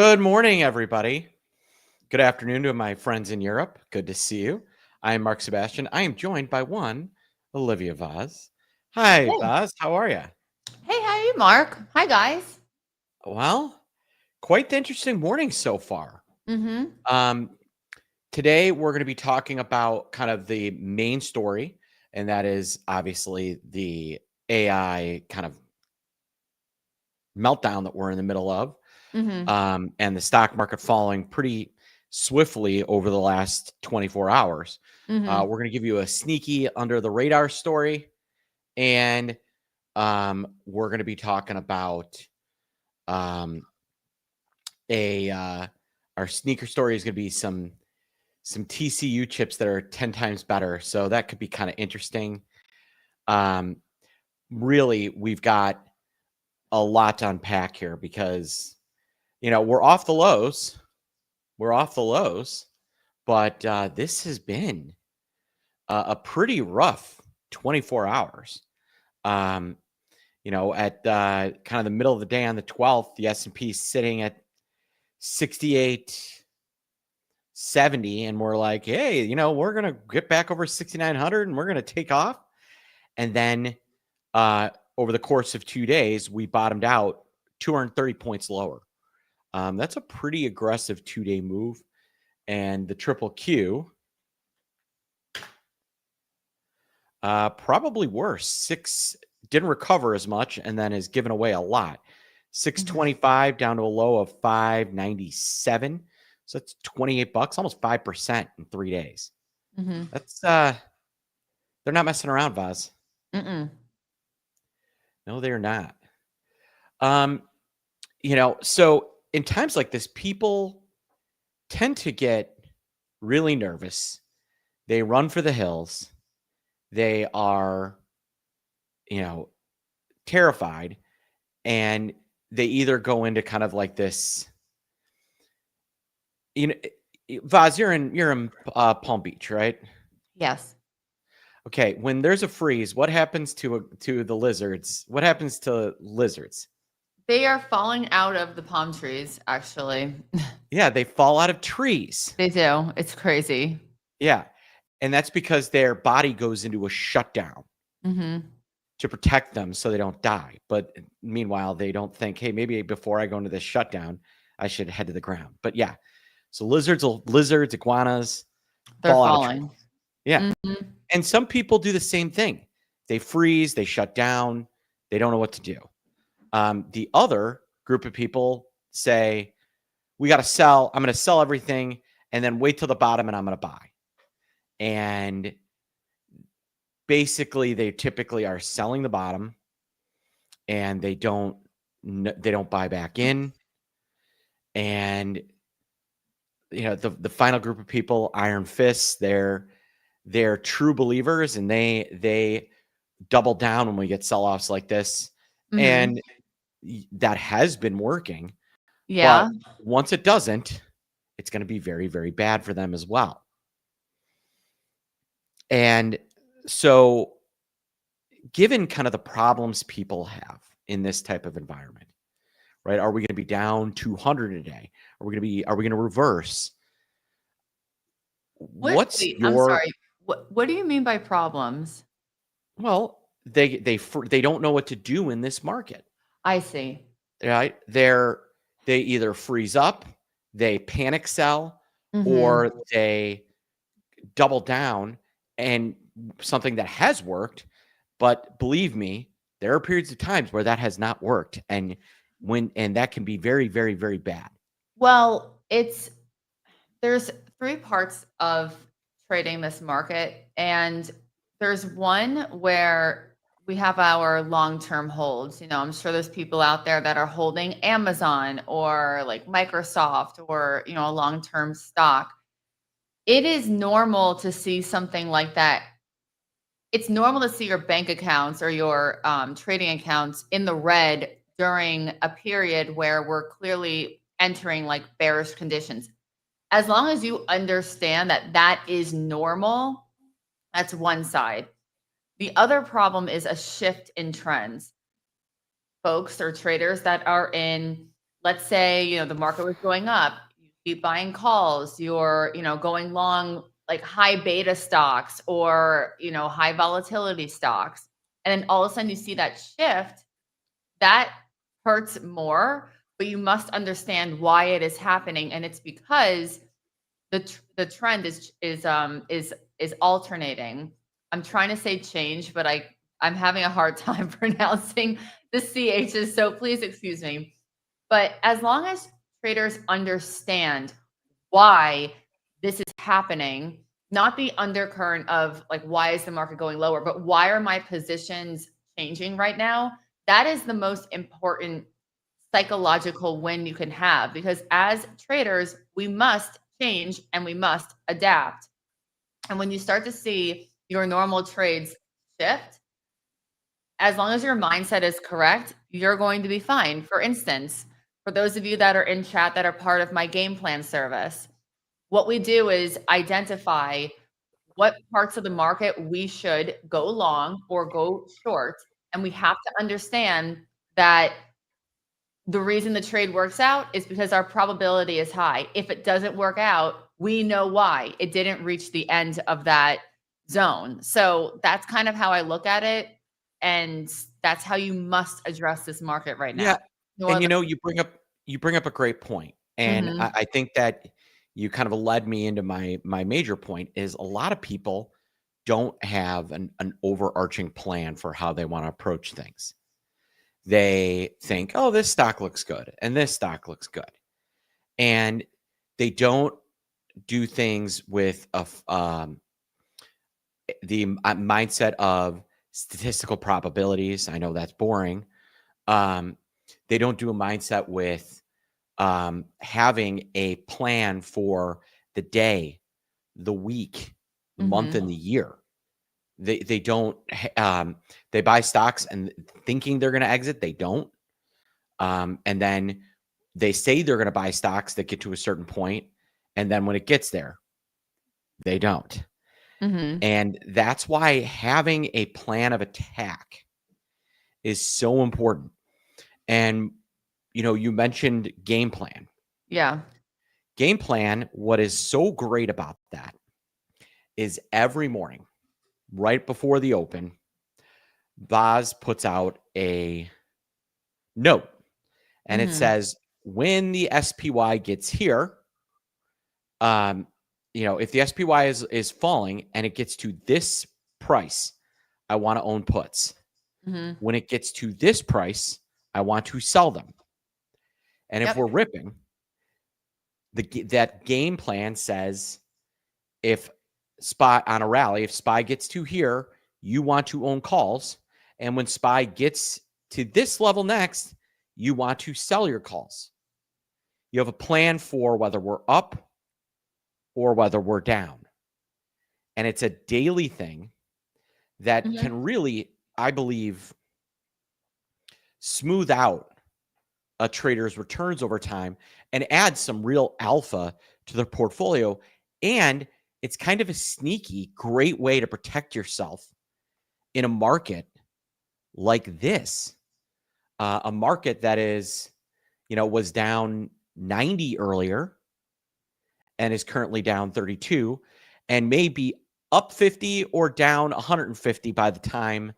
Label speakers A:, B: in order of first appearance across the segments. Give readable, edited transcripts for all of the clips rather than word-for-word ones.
A: Good morning, everybody. Good afternoon to my friends in Europe. Good to see you. I am Mark Sebastian. I am joined by one Olivia Vaz. Hi,
B: Hey.
A: Vaz. How are you?
B: Hey, how are you, Mark? Hi, guys.
A: Well, quite the interesting morning so far.
B: Mm-hmm.
A: Um, Today, we're going to be talking about kind of the main story, and that is obviously the AI kind of meltdown that we're in the middle of,
B: Mm-hmm.
A: and the stock market falling pretty swiftly over the last 24 hours.
B: Mm-hmm.
A: We're going to give you a sneaky under the radar story, and we're going to be talking about um, a our sneaker story is going to be some TCU chips that are 10 times better. So that could be kind of interesting. Um, Really, we've got a lot to unpack here because we're off the lows. We're off the lows, but this has been a pretty rough 24 hours. Um, at kind of the middle of the day on the 12th, the S&P is sitting at 6870, and we're like, hey, we're going to get back over 6,900 and we're going to take off. And then over the course of 2 days, we bottomed out 230 points lower. That's a pretty aggressive 2-day move. And the triple Q, probably worse. Didn't recover as much and then has given away a lot. 625 down to a low of 597. So that's $28, almost 5% in 3 days.
B: Mm-hmm.
A: That's they're not messing around, Vaz.
B: Mm-mm.
A: No, they're not. So in times like this, people tend to get really nervous. They run for the hills. They are, terrified, and they either go into kind of like this, you know, Vaz, you're in Palm Beach, right?
B: Yes.
A: Okay, when there's a freeze, what happens to the lizards? What happens to lizards?
B: They are falling out of the palm trees, actually.
A: Yeah, they fall out of trees.
B: They do. It's crazy.
A: Yeah, and that's because their body goes into a shutdown
B: Mm-hmm.
A: to protect them so they don't die. But meanwhile, they don't think, hey, maybe before I go into this shutdown, I should head to the ground. But yeah, so lizards, iguanas
B: They're
A: fall out of trees.
B: falling.
A: Yeah.
B: Mm-hmm.
A: And some people do the same thing. They freeze, they shut down, they don't know what to do. The other group of people say, we got to sell. I'm going to sell everything and then wait till the bottom and I'm going to buy. And basically, they typically are selling the bottom and they don't buy back in. And the final group of people, Iron Fists, they're true believers, and they double down when we get sell-offs like this.
B: Mm-hmm.
A: And that has been working, but
B: Yeah.
A: once it doesn't, it's going to be very, very bad for them as well. And so, given kind of the problems people have in this type of environment, right? Are we going to be down 200 a day? Are we going to reverse? What's
B: Wait, I'm
A: your
B: sorry. What do you mean by problems?
A: Well, they don't know what to do in this market,
B: I see.
A: right? They either freeze up, they panic sell,
B: Mm-hmm.
A: or they double down, and something that has worked. But believe me, there are periods of times where that has not worked, and that can be very, very, very bad.
B: Well, there's three parts of trading this market, and there's one where we have our long-term holds. I'm sure there's people out there that are holding Amazon or like Microsoft or, a long-term stock. It is normal to see something like that. It's normal to see your bank accounts or your trading accounts in the red during a period where we're clearly entering like bearish conditions. As long as you understand that that is normal, that's one side. The other problem is a shift in trends. Folks or traders that are in let's say, the market was going up, you keep buying calls, you're, going long like high beta stocks or, high volatility stocks. And then all of a sudden you see that shift, that hurts more, but you must understand why it is happening. And it's because the trend is alternating. I'm trying to say change, but I'm having a hard time pronouncing the CHs, so please excuse me. But as long as traders understand why this is happening, not the undercurrent of like, why is the market going lower, but why are my positions changing right now? That is the most important psychological win you can have, because as traders, we must change and we must adapt. And when you start to see your normal trades shift, as long as your mindset is correct, you're going to be fine. For instance, for those of you that are in chat that are part of my game plan service, what we do is identify what parts of the market we should go long or go short. And we have to understand that the reason the trade works out is because our probability is high. If it doesn't work out, we know why. It didn't reach the end of that zone. So that's kind of how I look at it. And that's how you must address this market right now.
A: Yeah.
B: No
A: And
B: other.
A: you bring up a great point. And
B: Mhm.
A: I think that you kind of led me into my major point is a lot of people don't have an overarching plan for how they want to approach things. They think, oh, this stock looks good and this stock looks good. And they don't do things with the mindset of statistical probabilities. I know that's boring. They don't do a mindset with having a plan for the day, the week, the month, and
B: Mhm.
A: the year. They don't. They buy stocks and thinking they're going to exit. They don't. And then they say they're going to buy stocks that get to a certain point, and then when it gets there, they don't.
B: Mhm.
A: And that's why having a plan of attack is so important. And you mentioned game plan.
B: Yeah.
A: Game plan, what is so great about that is every morning, right before the open, Boz puts out a note and it
B: Mhm.
A: says, when the SPY gets here, if the SPY is falling and it gets to this price, I want to own puts.
B: Mhm.
A: When it gets to this price, I want to sell them. And if
B: Yep.
A: we're ripping, that game plan says if SPY on a rally, if SPY gets to here, you want to own calls. And when SPY gets to this level next, you want to sell your calls. You have a plan for whether we're up or whether we're down. And it's a daily thing that
B: Mhm.
A: can really, I believe, smooth out a trader's returns over time and add some real alpha to their portfolio. And it's kind of a sneaky, great way to protect yourself in a market like this, a market that was down 90 earlier and is currently down 32 and may be up 50 or down 150 by the time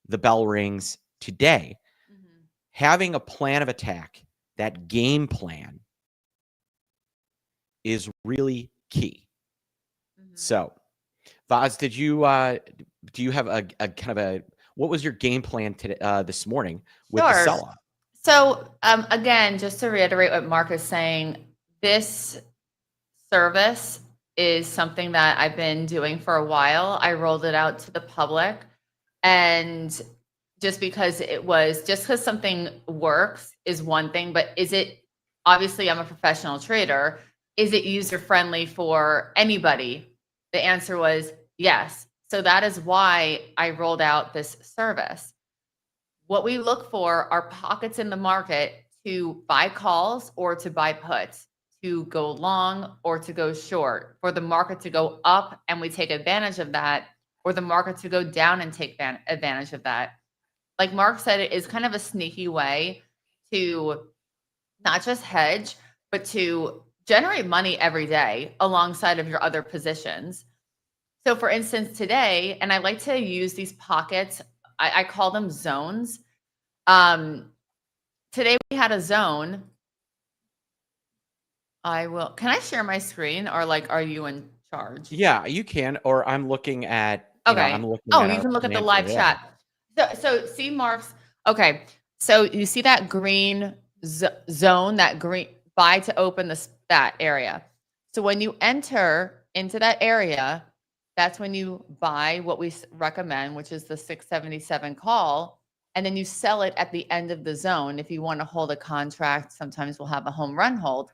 A: the bell rings today.
B: Mhm.
A: Having a plan of attack, that game plan, is really key.
B: Mhm.
A: So, Vaz, do you have a kind of a what was your game plan today this morning with the
B: Sure.
A: sell off?
B: So, again, just to reiterate what Mark is saying, this service is something that I've been doing for a while. I rolled it out to the public, and just because something works is one thing, but is it, obviously I'm a professional trader, is it user friendly for anybody? The answer was yes. So that is why I rolled out this service. What we look for are pockets in the market to buy calls or to buy puts, to go long or to go short, for the market to go up and we take advantage of that, or the market to go down and take advantage of that. Like Mark said, it is kind of a sneaky way to not just hedge, but to generate money every day alongside of your other positions. So for instance, today, and I like to use these pockets, I call them zones. Today we had a zone. Can I share my screen, or like, are you in charge?
A: Yeah, you can. Or I'm looking at, I'm
B: Okay.
A: looking
B: Oh,
A: at
B: you
A: our
B: can look at the
A: financial.
B: live
A: Yeah.
B: chat. So see Mark's. Okay. So you see that green zone, that green buy to open that area. So when you enter into that area, that's when you buy what we recommend, which is the 677 call. And then you sell it at the end of the zone. If you want to hold a contract, sometimes we'll have a home run hold.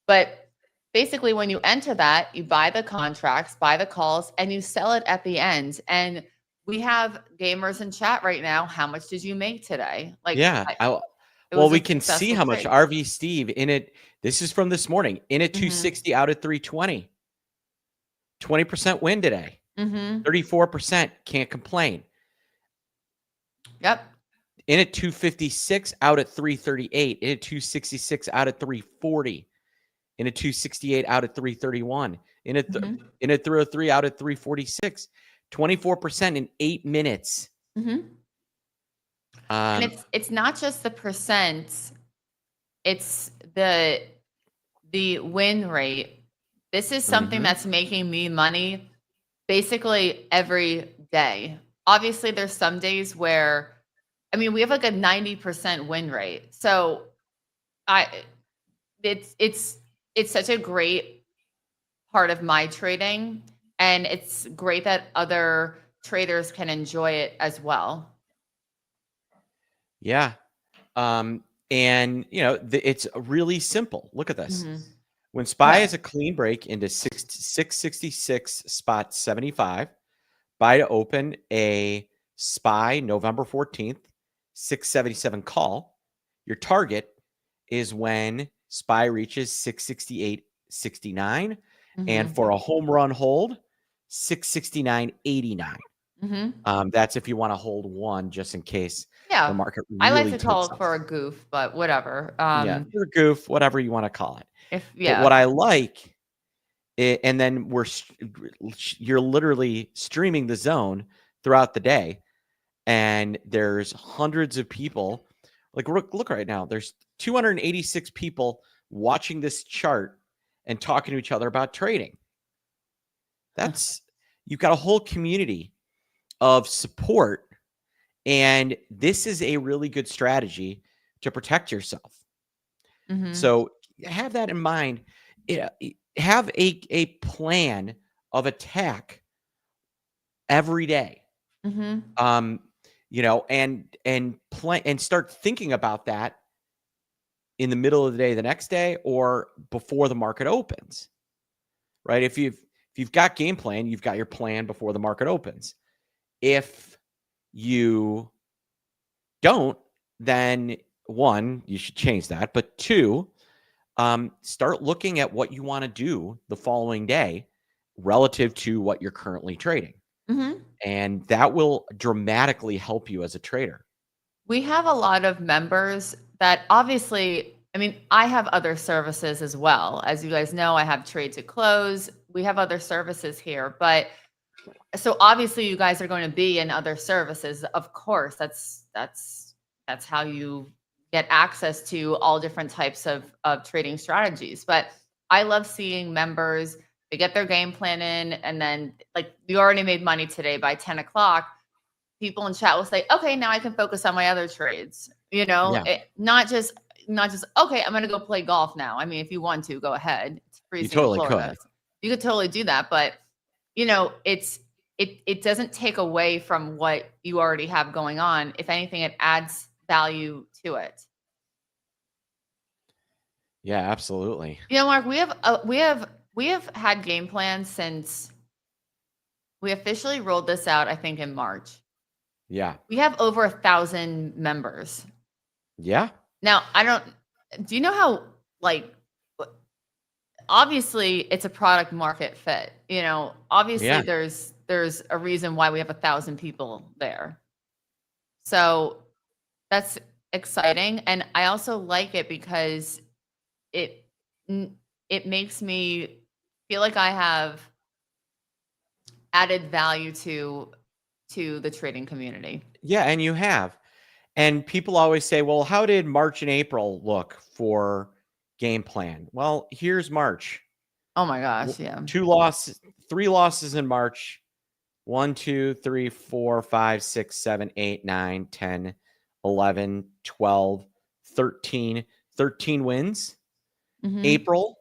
B: But basically, when you enter that, you buy the contracts, buy the calls, and you sell it at the end. And we have gamers in chat right now. How much did you make today? Like,
A: Yeah.
B: it
A: Well,
B: was a
A: we can see
B: successful
A: how much
B: trade.
A: RV Steve in it. This is from this morning. In at 260 out of 320. 20% win today. 34%. Can't complain.
B: Yep.
A: In at 256 out at 338. In at 266 out at 340. In at 268 out at 331. In at 303 out at 346. 24% in 8 minutes.
B: And it's not just the percent, it's the win rate. This is something that's making me money basically every day. Obviously, there's some days where, I mean, we have like a 90% win rate. So it's such a great part of my trading, and it's great that other traders can enjoy it as well.
A: Yeah. And it's really simple. Look at this. When SPY has a clean break into 666 spot 75, buy to open a SPY November 14th, 677 call. Your target is when SPY reaches 668.69, and for a home run hold, 669.89. That's if you want to hold one, just in case the market really
B: I like to
A: takes
B: call it
A: off.
B: for a goof, but whatever.
A: Yeah, for a goof, whatever you want to call it.
B: But
A: what I like, and then you're literally streaming the zone throughout the day, and there's hundreds of people. Like, look right now, there's 286 people watching this chart and talking to each other about trading. You've got a whole community of support, and this is a really good strategy to protect yourself. So have that in mind. Have a plan of attack every day. And plan and start thinking about that in the middle of the day, the next day, or before the market opens. Right? If you've got game plan, you've got your plan before the market opens. If you don't, then one, you should change that. But two, start looking at what you want to do the following day relative to what you're currently trading. And that will dramatically help you as a trader.
B: We have a lot of members that obviously, I mean, I have other services as well. As you guys know, I have Trade to Close. We have other services here, but so obviously you guys are going to be in other services. Of course, that's how you get access to all different types of trading strategies. But I love seeing members, they get their game plan in, and then like, you already made money today by 10 o'clock. People in chat will say, okay, now I can focus on my other trades. Not just, okay, I'm going to go play golf now. I mean, if you want to, go ahead. It's freezing
A: You totally
B: in Florida.
A: could.
B: You could totally do that. But, it doesn't take away from what you already have going on. If anything, it adds value to it.
A: Yeah, absolutely.
B: Mark, we have had game plans since we officially rolled this out, I think, in March.
A: Yeah.
B: We have over 1,000 members.
A: Yeah.
B: Now, do you know how, like, obviously it's a product market fit, obviously there's a reason why we have 1,000 people there. So that's exciting. And I also like it because it makes me feel like I have added value to the trading community.
A: Yeah, and you have. And people always say, well, how did March and April look for game plan? Well, here's March.
B: Oh my gosh, yeah.
A: 3 losses in March. 1, 2, 3, 4, 5, 6, 7, 8, 9, 10, 11, 12, 13. 13 wins.
B: Mhm.
A: April,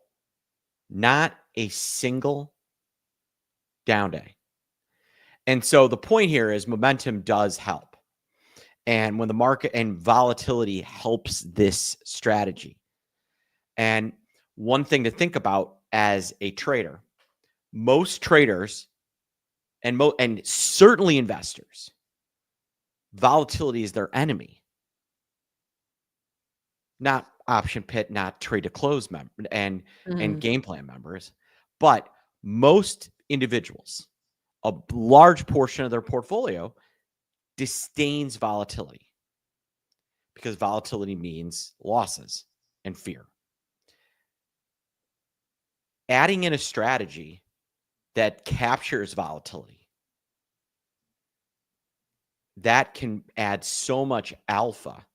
A: not a single down day. And so the point here is momentum does help. And when the market and volatility helps this strategy. And one thing to think about as a trader, most traders and certainly investors, volatility is their enemy. Not option pit, not trade to close and game plan members, but most individuals, a large portion of their portfolio disdains volatility because volatility means losses and fear. Adding in a strategy that captures volatility, that can add so much alpha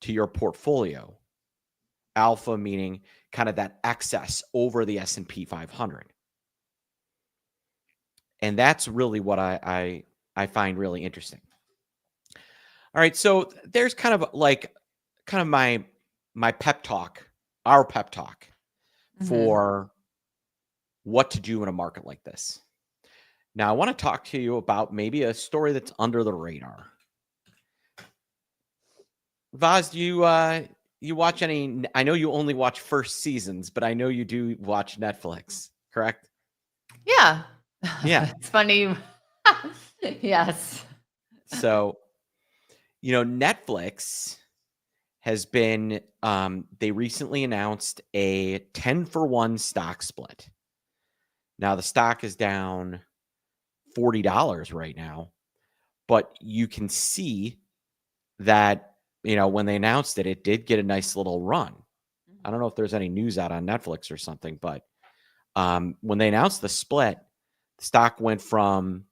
A: to your portfolio. Alpha meaning kind of that excess over the S&P 500. And that's really what I find really interesting. All right, so there's kind of my pep talk, our pep talk for what to do in a market like this. Now, I want to talk to you about maybe a story that's under the radar. Vaz, do you watch any? I know you only watch first seasons, but I know you do watch Netflix, correct?
B: Yeah.
A: Yeah.
B: It's funny. Yes.
A: So, Netflix has been, they recently announced a 10-for-1 stock split. Now, the stock is down $40 right now, but you can see that, when they announced it, it did get a nice little run. I don't know if there's any news out on Netflix or something, but when they announced the split, the stock went from,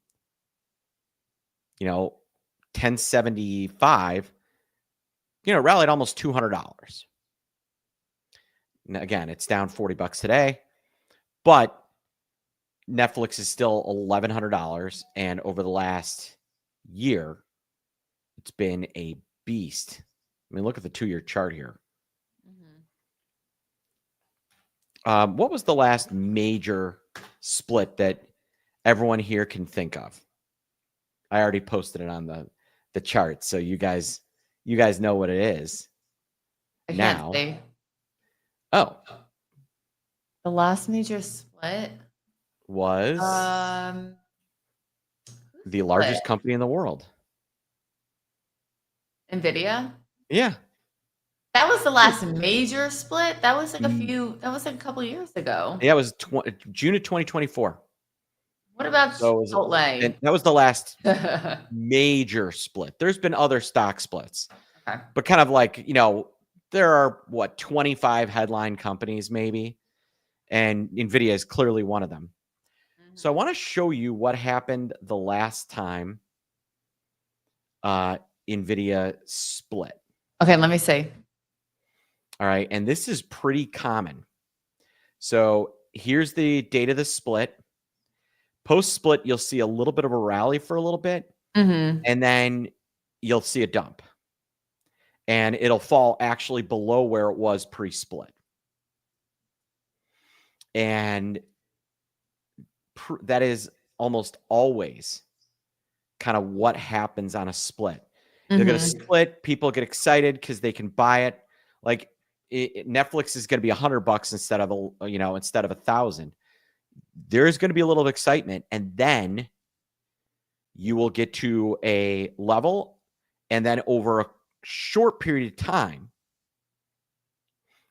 A: 1075, rallied almost $200. Now, again, it's down $40 today, but Netflix is still $1,100, and over the last year, it's been a beast. I mean, look at the 2-year chart here. What was the last major split that everyone here can think of? I already posted it on the chart, so you guys know what it is.
B: I
A: now.
B: Can't say.
A: Oh,
B: the last major split
A: was the largest company in the world,
B: NVIDIA.
A: Yeah.
B: That was the last major split. That was like a couple years ago.
A: Yeah, it was June of 2024.
B: What about Chipotle?
A: And that was the last major split. There's been other stock splits, but kind of like, there are 25 headline companies maybe, and NVIDIA is clearly one of them. So I want to show you what happened the last time NVIDIA split.
B: Okay, let me see.
A: All right, and this is pretty common. So here's the date of the split. Post-split, you'll see a little bit of a rally for a little bit, and then you'll see a dump. And it'll fall actually below where it was pre-split. And that is almost always kind of what happens on a split. You'll get a split, people get excited because they can buy it. Like Netflix is going to be $100 instead of $1,000. There's going to be a little excitement, and then you will get to a level, and then over a short period of time,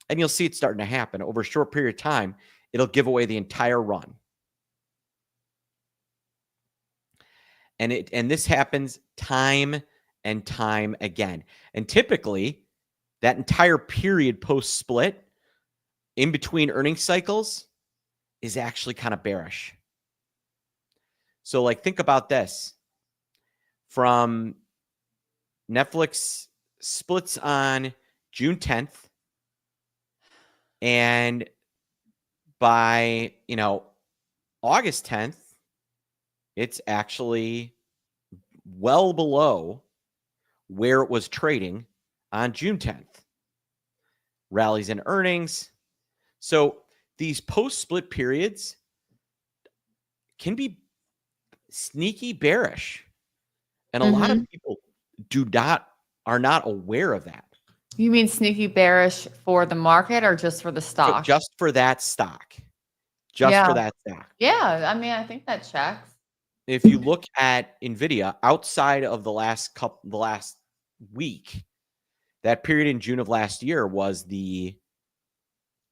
A: and you'll see it starting to happen over a short period of time, it'll give away the entire run. And this happens time and time again. And typically, that entire period post-split, in between earnings cycles is actually kind of bearish. So like, think about this. From Netflix splits on June 10th, and by, August 10th, it's actually well below where it was trading on June 10th. Rallies in earnings. So these post-split periods can be sneaky bearish. And a lot of people are not aware of that.
B: You mean sneaky bearish for the market or just for the stock?
A: Just for that stock. Just for that stock.
B: Yeah, I mean, I think that checks.
A: If you look at Nvidia outside of the last week, that period in June of last year was the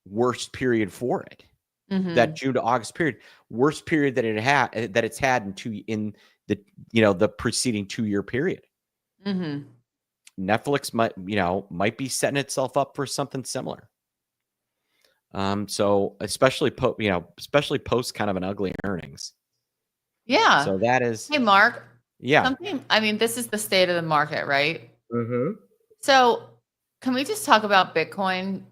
A: worst period for it. That June to August period, worst period that it's had in the preceding 2-year period. Netflix might be setting itself up for something similar. So especially post kind of an ugly earnings.
B: Yeah.
A: So that is.
B: Hey, Mark.
A: Yeah.
B: I mean, this is the state of the market, right?
A: Mm-hmm.
B: So can we just talk about Bitcoin?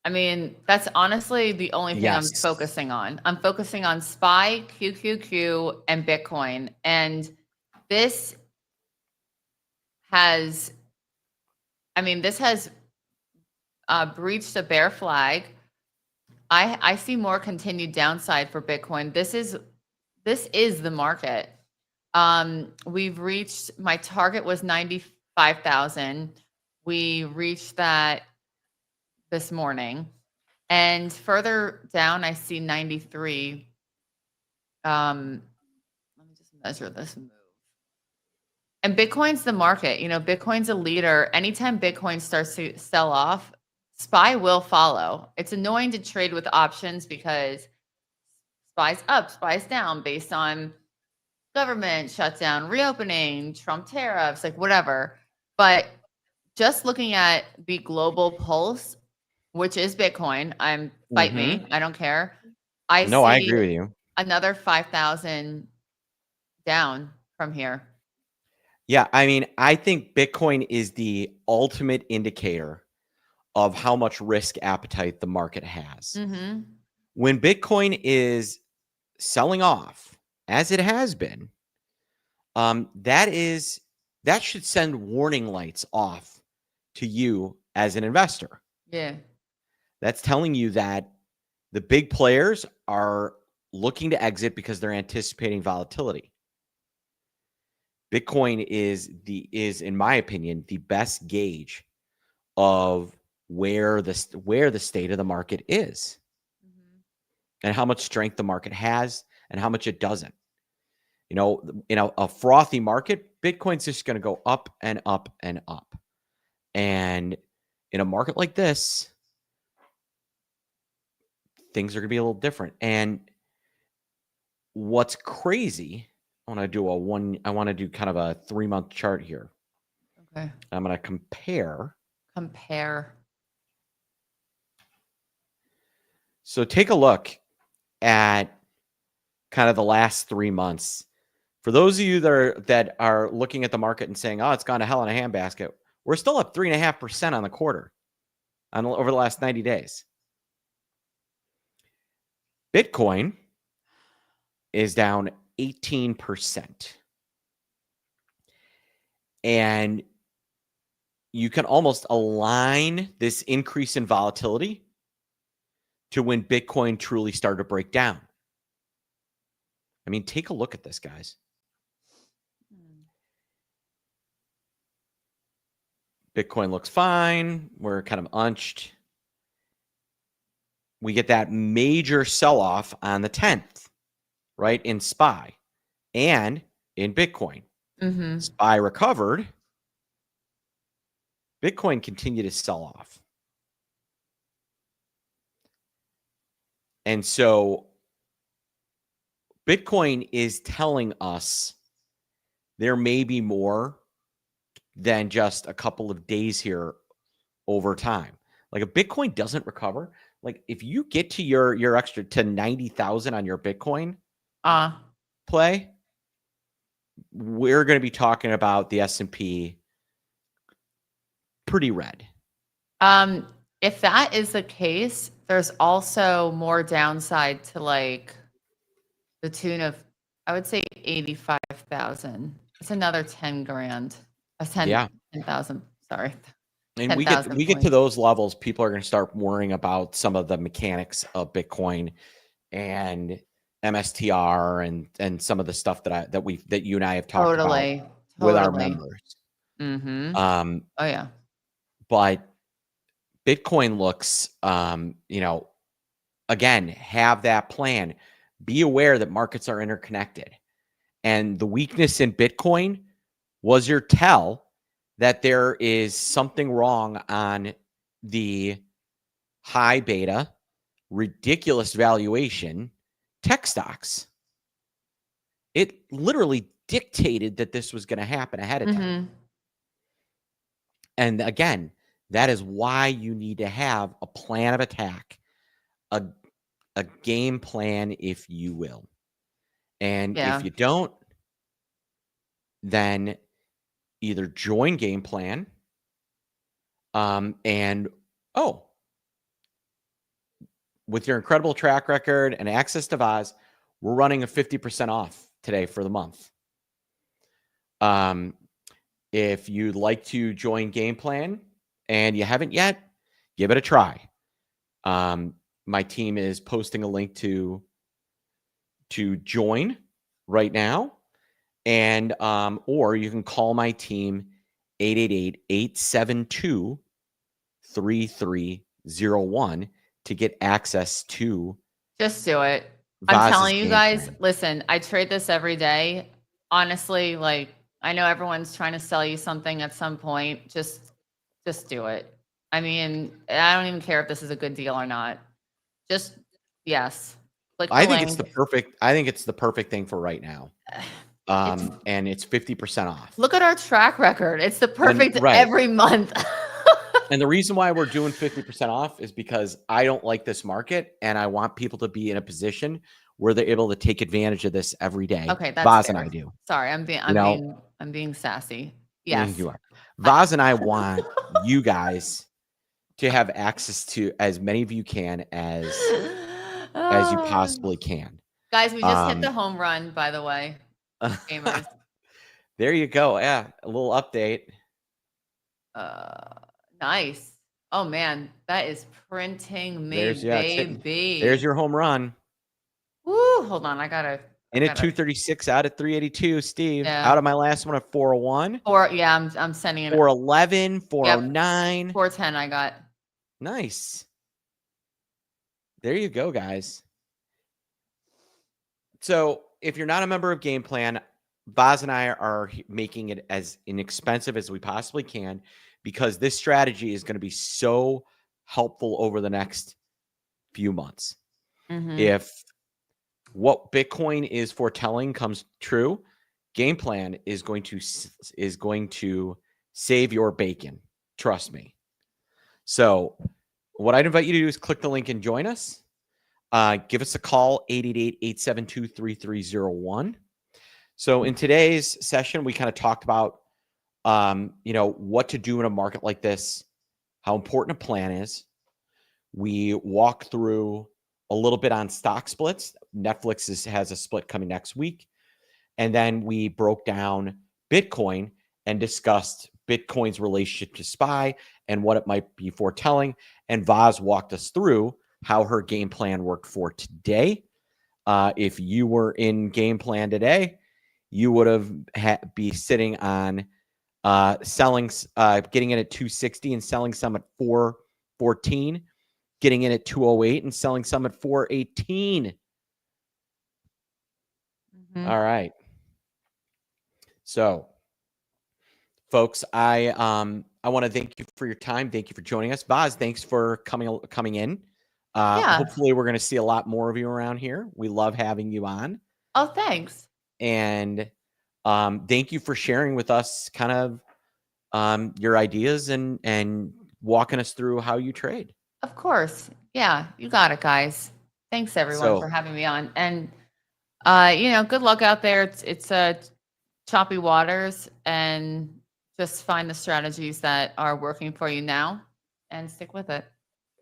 B: I mean, that's honestly the only thing I'm focusing on. I'm focusing on SPY, QQQ, and Bitcoin. And this has breached a bear flag. I see more continued downside for Bitcoin. This is the market. We've reached, my target was 95,000. We reached that this morning, and further down, I see 93. Let me just measure this move. And Bitcoin's the market. Bitcoin's a leader. Anytime Bitcoin starts to sell off, SPY will follow. It's annoying to trade with options because SPY's up, SPY's down based on government shutdown, reopening, Trump tariffs, like whatever. But just looking at the global pulse, which is Bitcoin, fight me, I don't care. I agree with you. Another 5,000 down from here.
A: Yeah, I mean, I think Bitcoin is the ultimate indicator of how much risk appetite the market has. When Bitcoin is selling off, as it has been, that should send warning lights off to you as an investor.
B: Yeah.
A: That's telling you that the big players are looking to exit because they're anticipating volatility. Bitcoin is in my opinion the best gauge of where the state of the market is, and how much strength the market has and how much it doesn't. In a frothy market, Bitcoin's just going to go up and up and up. And in a market like this, things are going to be a little different. And what's crazy, I want to do kind of a 3-month chart here.
B: Okay.
A: I'm going to compare. So take a look at kind of the last 3 months. For those of you that are looking at the market and saying, "Oh, it's gone to hell in a handbasket," we're still up 3.5% on the quarter, over the last 90 days. Bitcoin is down 18%, and you can almost align this increase in volatility to when Bitcoin truly started to break down. I mean, take a look at this, guys. Bitcoin looks fine. We're kind of unched. We get that major sell-off on the 10th, right, in SPY and in Bitcoin. SPY recovered. Bitcoin continued to sell off. And so Bitcoin is telling us there may be more than just a couple of days here over time. Like, if Bitcoin doesn't recover, like if you get to your extra to 90,000 on your Bitcoin play, we're going to be talking about the S&P pretty red.
B: If that is the case, there's also more downside to like the tune of, I would say 85,000. It's another 10 grand.
A: Yeah.
B: 10,000. Sorry.
A: And we get to those levels, people are going to start worrying about some of the mechanics of Bitcoin and MSTR and some of the stuff that you and I have talked about with our members.
B: Mm-hmm. Oh yeah.
A: But Bitcoin looks, again, have that plan. Be aware that markets are interconnected. And the weakness in Bitcoin was your tell that there is something wrong on the high beta, ridiculous valuation tech stocks. It literally dictated that this was going to happen ahead of time. And again, that is why you need to have a plan of attack, a game plan, if you will. And if you don't, then either join game plan and with your incredible track record and access to Vaz, we're running a 50% off today for the month. If you'd like to join game plan and you haven't yet, give it a try. My team is posting a link to join right now. And or you can call my team 888-872-3301 to get access to.
B: Just do it. I'm telling you guys, listen, I trade this every day. Honestly, like I know everyone's trying to sell you something at some point. Just do it. I mean, I don't even care if this is a good deal or not. Just yes.
A: I think it's the perfect thing for right now. And it's 50% off.
B: Look at our track record. It's the perfect every month.
A: And the reason why we're doing 50% off is because I don't like this market and I want people to be in a position where they're able to take advantage of this every day.
B: Okay, that's
A: Vaz
B: fair.
A: and I do.
B: Sorry, I'm being sassy. Yes.
A: You are. Vaz and I want you guys to have access to as many of you can as you possibly can.
B: Guys, we just hit the home run, by the way. Gamers.
A: There you go. Yeah, a little update.
B: Nice. Oh man, that is printing me, baby.
A: There's your home run.
B: Woo! Hold on, I gotta.
A: In at 236 out of 382, Steve. Yeah. Out of my last one at 401.
B: I'm sending it.
A: 411, 409.
B: Yep. 410 I got.
A: Nice. There you go, guys. So if you're not a member of Game Plan, Vaz and I are making it as inexpensive as we possibly can because this strategy is going to be so helpful over the next few months. If what Bitcoin is foretelling comes true, Game Plan is going to save your bacon. Trust me. So what I'd invite you to do is click the link and join us. Give us a call, 888-872-3301. So in today's session, we kind of talked about, what to do in a market like this, how important a plan is. We walked through a little bit on stock splits. Netflix has a split coming next week. And then we broke down Bitcoin and discussed Bitcoin's relationship to SPY and what it might be foretelling. And Vaz walked us through how her game plan worked for today. If you were in game plan today, you would have be sitting on selling, getting in at 260 and selling some at 414, getting in at 208 and selling some at 418. All right. So, folks, I want to thank you for your time. Thank you for joining us. Vaz, thanks for coming in. Hopefully we're going to see a lot more of you around here. We love having you on.
B: Oh, thanks.
A: And thank you for sharing with us kind of your ideas and walking us through how you trade.
B: Of course. Yeah, you got it, guys. Thanks everyone
A: So
B: for having me on. And good luck out there. It's choppy waters, and just find the strategies that are working for you now and stick with it.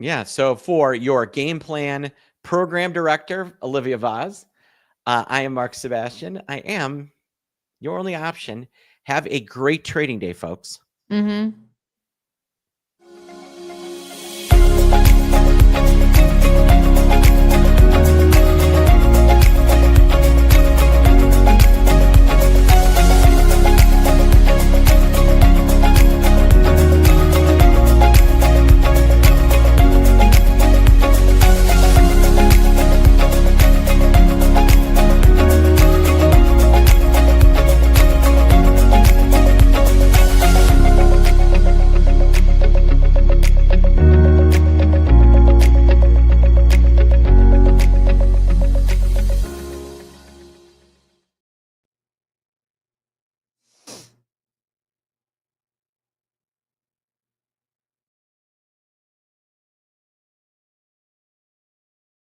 A: yeah, so for your game plan program director, Olivia Vaz, I am Mark Sebastian. I am your only option. Have a great trading day, folks.
B: Mm-hmm.